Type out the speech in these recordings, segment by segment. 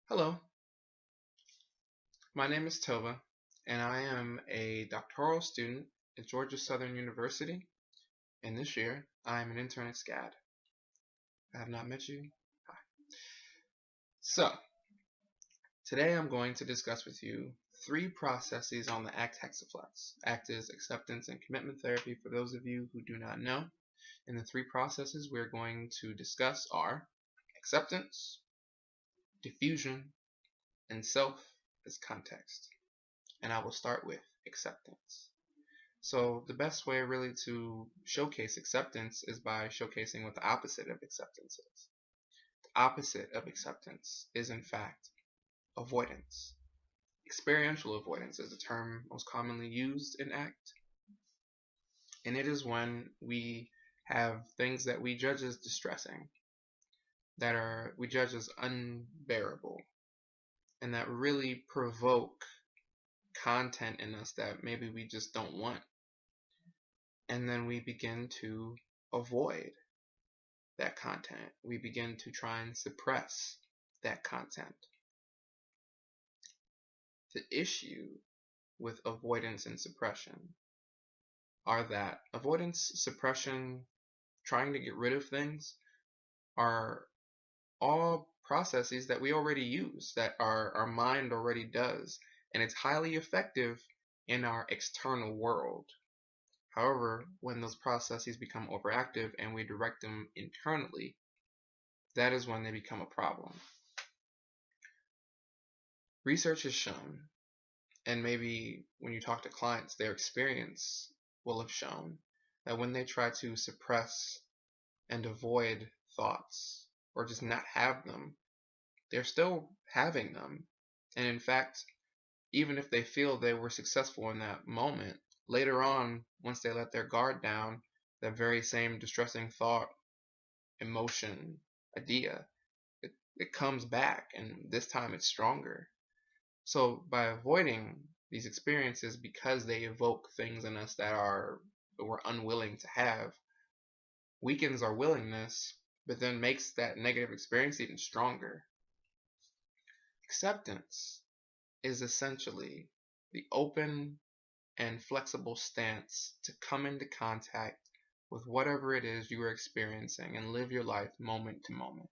Hello, my name is Tova, and I am a doctoral student at Georgia Southern University, and this year I am an intern at SCAD. I have not met you. Hi. So, today I'm going to discuss with you three processes on the ACT hexaflex. ACT is acceptance and commitment therapy for those of you who do not know. And the three processes we're going to discuss are acceptance, diffusion, and self-as-context. And I will start with acceptance. So the best way really to showcase acceptance is by showcasing what the opposite of acceptance is. The opposite of acceptance is in fact avoidance. Experiential avoidance is the term most commonly used in ACT, and it is when we have things that we judge as distressing, we judge as unbearable, and that really provoke content in us that maybe we just don't want. And then we begin to avoid that content. We begin to try and suppress that content. The issue with avoidance and suppression are that avoidance, suppression, trying to get rid of things are all processes that we already use, that our mind already does, and it's highly effective in our external world. However, when those processes become overactive and we direct them internally, that is when they become a problem. Research has shown, and maybe when you talk to clients, their experience will have shown, that when they try to suppress and avoid thoughts or just not have them, they're still having them. And in fact, even if they feel they were successful in that moment, later on, once they let their guard down, that very same distressing thought, emotion, idea, it comes back, and this time it's stronger. So by avoiding these experiences because they evoke things in us that we're unwilling to have, weakens our willingness, but then makes that negative experience even stronger. Acceptance is essentially the open and flexible stance to come into contact with whatever it is you are experiencing and live your life moment to moment.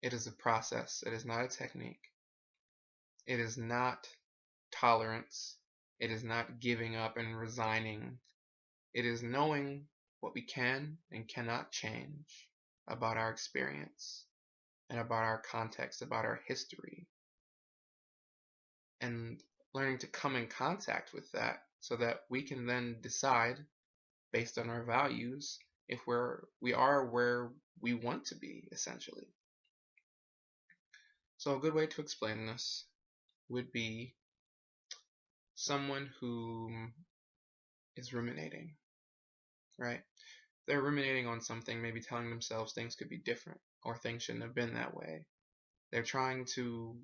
It is a process. It is not a technique. It is not tolerance. It is not giving up and resigning. It is knowing what we can and cannot change about our experience and about our context, about our history, and learning to come in contact with that so that we can then decide based on our values if we are where we want to be, essentially. So a good way to explain this would be someone who is ruminating, right? They're ruminating on something, maybe telling themselves things could be different or things shouldn't have been that way. They're trying to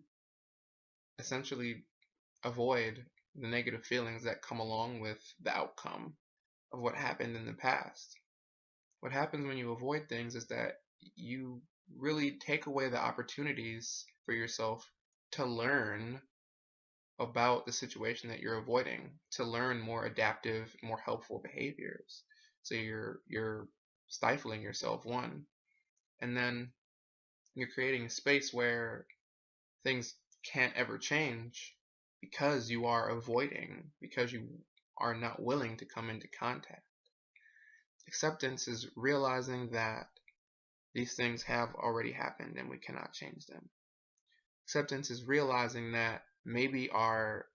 essentially avoid the negative feelings that come along with the outcome of what happened in the past. What happens when you avoid things is that you really take away the opportunities for yourself to learn about the situation that you're avoiding, to learn more adaptive, more helpful behaviors. So you're stifling yourself, one, and then you're creating a space where things can't ever change because you are avoiding, because you are not willing to come into contact. Acceptance is realizing that these things have already happened and we cannot change them. Acceptance is realizing that maybe our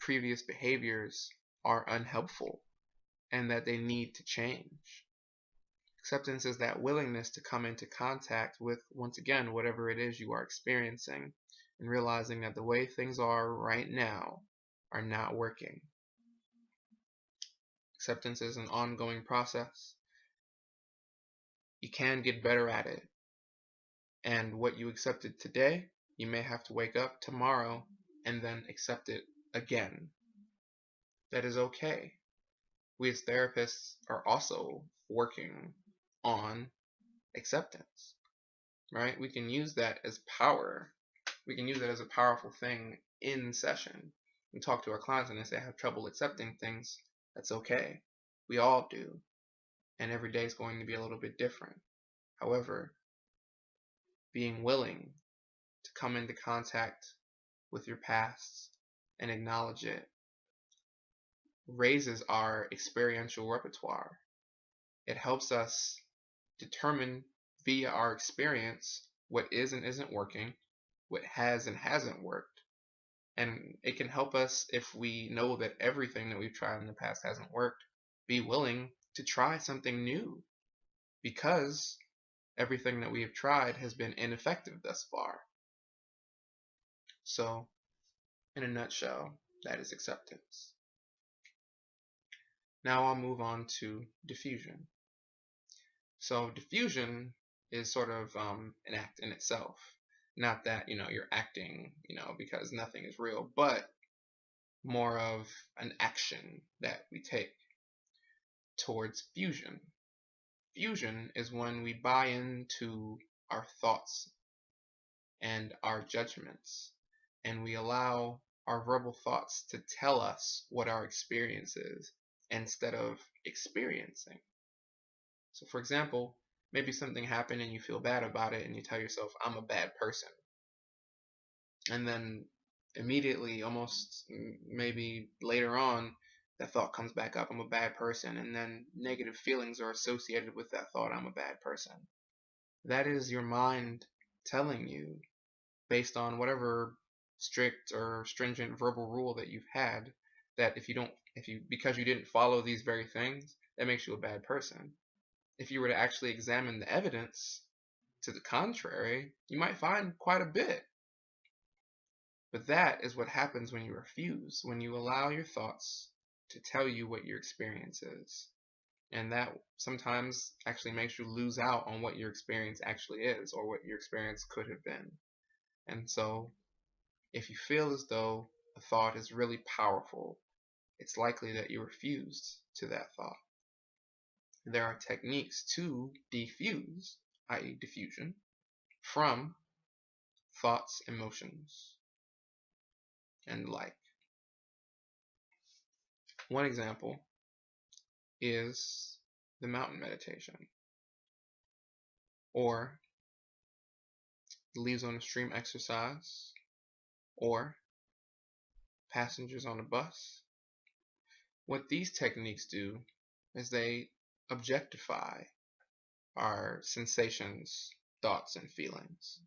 previous behaviors are unhelpful and that they need to change. Acceptance is that willingness to come into contact with, once again, whatever it is you are experiencing, and realizing that the way things are right now are not working. Acceptance is an ongoing process. You can get better at it. And what you accepted today, you may have to wake up tomorrow and then accept it again. That is okay. We as therapists are also working on acceptance, right? We can use that as power we can use it as a powerful thing in session. We talk to our clients and they say, I have trouble accepting things. That's okay. We all do. And every day is going to be a little bit different. However, being willing to come into contact with your past and acknowledge it raises our experiential repertoire. It helps us determine via our experience what is and isn't working, what has and hasn't worked. And it can help us, if we know that everything that we've tried in the past hasn't worked, be willing to try something new, because everything that we have tried has been ineffective thus far. So, in a nutshell, that is acceptance. Now I'll move on to diffusion. So diffusion is sort of an act in itself. Not that, you're acting, because nothing is real, but more of an action that we take towards fusion. Fusion is when we buy into our thoughts and our judgments, and we allow our verbal thoughts to tell us what our experience is instead of experiencing. So for example, maybe something happened and you feel bad about it and you tell yourself, I'm a bad person. And then immediately, almost maybe later on, that thought comes back up, I'm a bad person, and then negative feelings are associated with that thought, I'm a bad person. That is your mind telling you, based on whatever strict or stringent verbal rule that you've had, that because you didn't follow these very things, that makes you a bad person. If you were to actually examine the evidence to the contrary, you might find quite a bit. But that is what happens when you refuse, when you allow your thoughts to tell you what your experience is. And that sometimes actually makes you lose out on what your experience actually is, or what your experience could have been. And so, if you feel as though a thought is really powerful, it's likely that you refused to that thought. There are techniques to defuse, i.e. diffusion, from thoughts, emotions, and like. One example is the mountain meditation, or the leaves on a stream exercise, or passengers on a bus. What these techniques do is they objectify our sensations, thoughts, and feelings.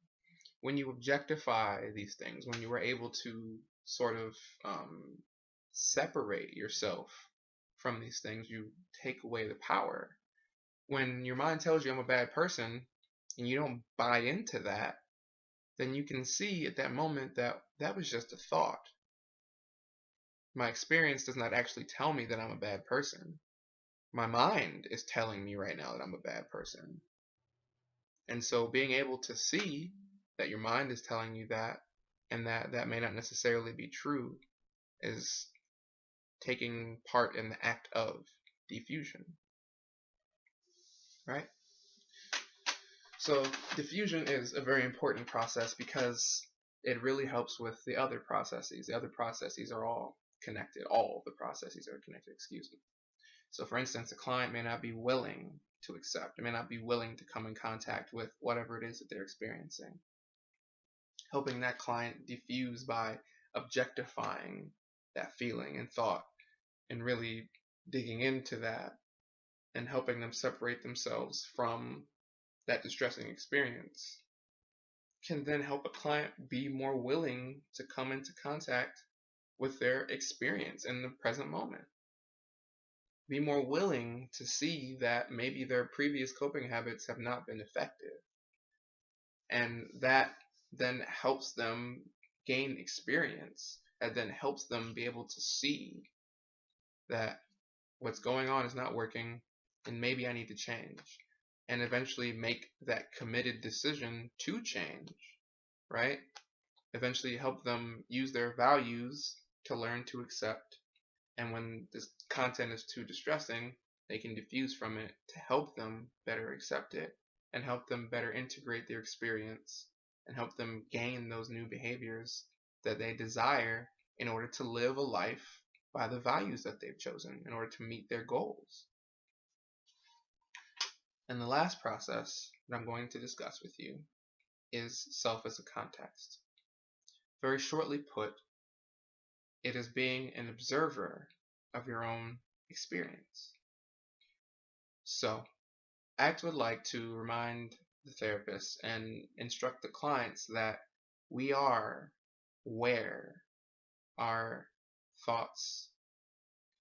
When you objectify these things, when you are able to sort of separate yourself from these things, you take away the power. When your mind tells you I'm a bad person and you don't buy into that, then you can see at that moment that that was just a thought. My experience does not actually tell me that I'm a bad person. My mind is telling me right now that I'm a bad person. And so being able to see that your mind is telling you that, and that may not necessarily be true, is taking part in the act of diffusion. Right? So diffusion is a very important process because it really helps with the other processes. The other processes are all connected. All the processes are connected, excuse me. So for instance, a client may not be willing to accept, they may not be willing to come in contact with whatever it is that they're experiencing. Helping that client diffuse by objectifying that feeling and thought and really digging into that and helping them separate themselves from that distressing experience can then help a client be more willing to come into contact with their experience in the present moment. Be more willing to see that maybe their previous coping habits have not been effective. And that then helps them gain experience. That then helps them be able to see that what's going on is not working and maybe I need to change. And eventually make that committed decision to change, right? Eventually help them use their values to learn to accept. And when this content is too distressing, they can diffuse from it to help them better accept it and help them better integrate their experience and help them gain those new behaviors that they desire in order to live a life by the values that they've chosen in order to meet their goals. And the last process that I'm going to discuss with you is self as a context. Very shortly put, it is being an observer of your own experience. So, ACT would like to remind the therapist and instruct the clients that we are where our thoughts,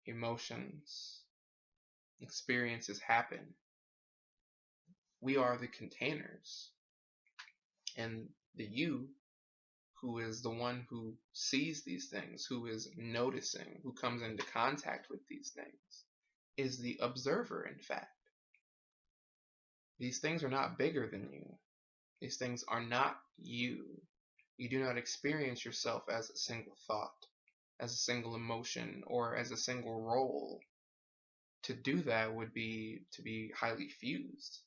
emotions, experiences happen. We are the containers, and the you, who is the one who sees these things, who is noticing, who comes into contact with these things, is the observer, in fact. These things are not bigger than you. These things are not you. You do not experience yourself as a single thought, as a single emotion, or as a single role. To do that would be to be highly fused.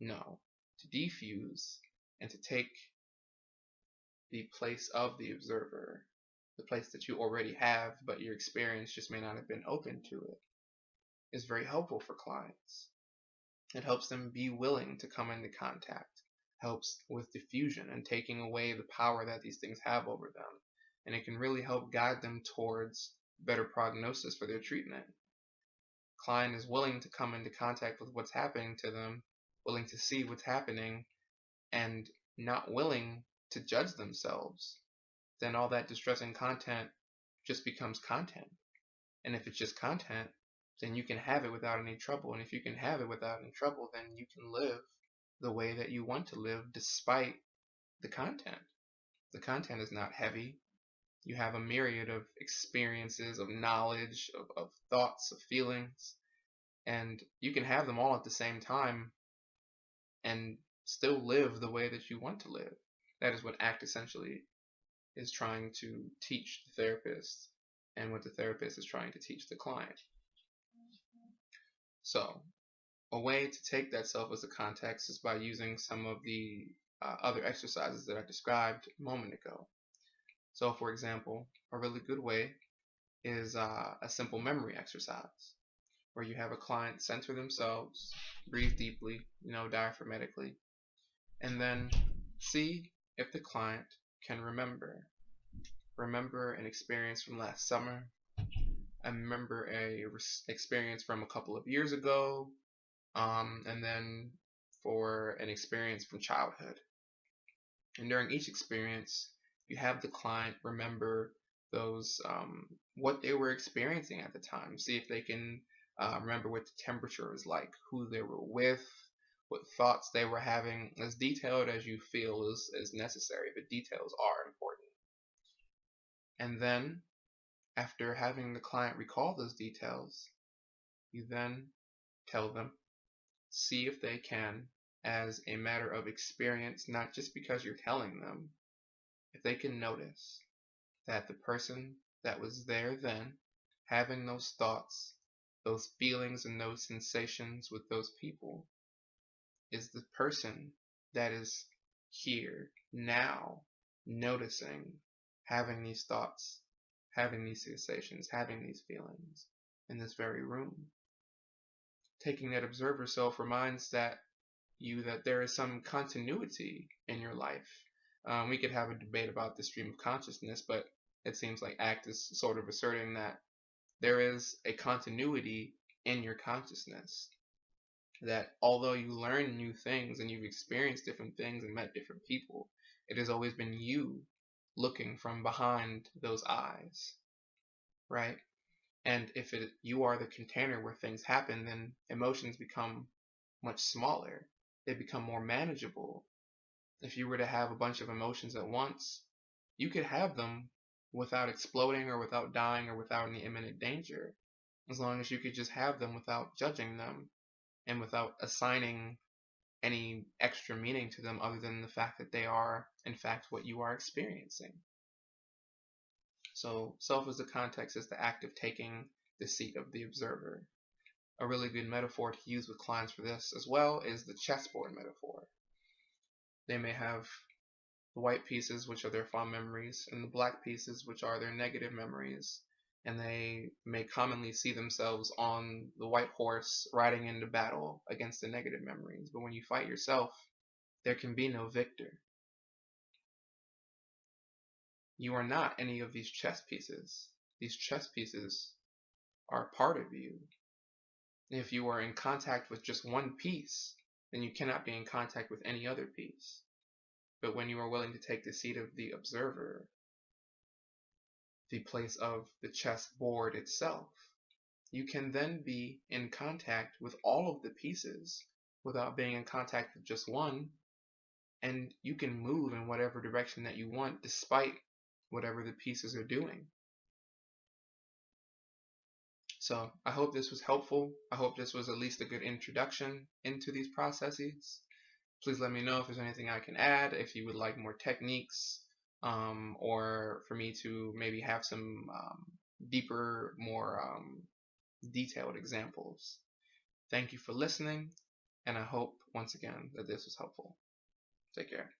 No, to defuse and to take the place of the observer, the place that you already have, but your experience just may not have been open to it, is very helpful for clients. It helps them be willing to come into contact, helps with diffusion and taking away the power that these things have over them, and it can really help guide them towards better prognosis for their treatment. Client is willing to come into contact with what's happening to them, willing to see what's happening, and not willing to judge themselves, then all that distressing content just becomes content. And if it's just content, then you can have it without any trouble. And if you can have it without any trouble, then you can live the way that you want to live despite the content. The content is not heavy. You have a myriad of experiences, of knowledge, of thoughts, of feelings, and you can have them all at the same time and still live the way that you want to live. That is what ACT essentially is trying to teach the therapist, and what the therapist is trying to teach the client. So, a way to take that self as a context is by using some of the other exercises that I described a moment ago. So, for example, a really good way is a simple memory exercise, where you have a client center themselves, breathe deeply, diaphragmatically, and then see if the client can remember an experience from last summer, and remember a experience from a couple of years ago, and then for an experience from childhood. And during each experience, you have the client remember those what they were experiencing at the time. See if they can remember what the temperature was like, who they were with, what thoughts they were having. As detailed as you feel is necessary, but details are important. And then, after having the client recall those details, you then tell them, see if they can, as a matter of experience, not just because you're telling them, if they can notice that the person that was there then, having those thoughts, those feelings, and those sensations with those people, is the person that is here now, noticing, having these thoughts, having these sensations, having these feelings in this very room. Taking that observer self reminds you that there is some continuity in your life. We could have a debate about the stream of consciousness, but it seems like ACT is sort of asserting that there is a continuity in your consciousness. That although you learn new things and you've experienced different things and met different people, it has always been you looking from behind those eyes, right? And if you are the container where things happen, then emotions become much smaller. They become more manageable. If you were to have a bunch of emotions at once, you could have them without exploding or without dying or without any imminent danger, as long as you could just have them without judging them and without assigning any extra meaning to them other than the fact that they are, in fact, what you are experiencing. So, self as a context is the act of taking the seat of the observer. A really good metaphor to use with clients for this as well is the chessboard metaphor. They may have the white pieces, which are their fond memories, and the black pieces, which are their negative memories. And they may commonly see themselves on the white horse riding into battle against the negative memories. But when you fight yourself, there can be no victor. You are not any of these chess pieces. These chess pieces are part of you. If you are in contact with just one piece, then you cannot be in contact with any other piece. But when you are willing to take the seat of the observer, the place of the chess board itself, you can then be in contact with all of the pieces without being in contact with just one, and you can move in whatever direction that you want despite whatever the pieces are doing. So I hope this was helpful. I hope this was at least a good introduction into these processes. Please let me know if there's anything I can add, if you would like more techniques, or for me to maybe have some deeper, more detailed examples. Thank you for listening, and I hope once again that this was helpful. Take care.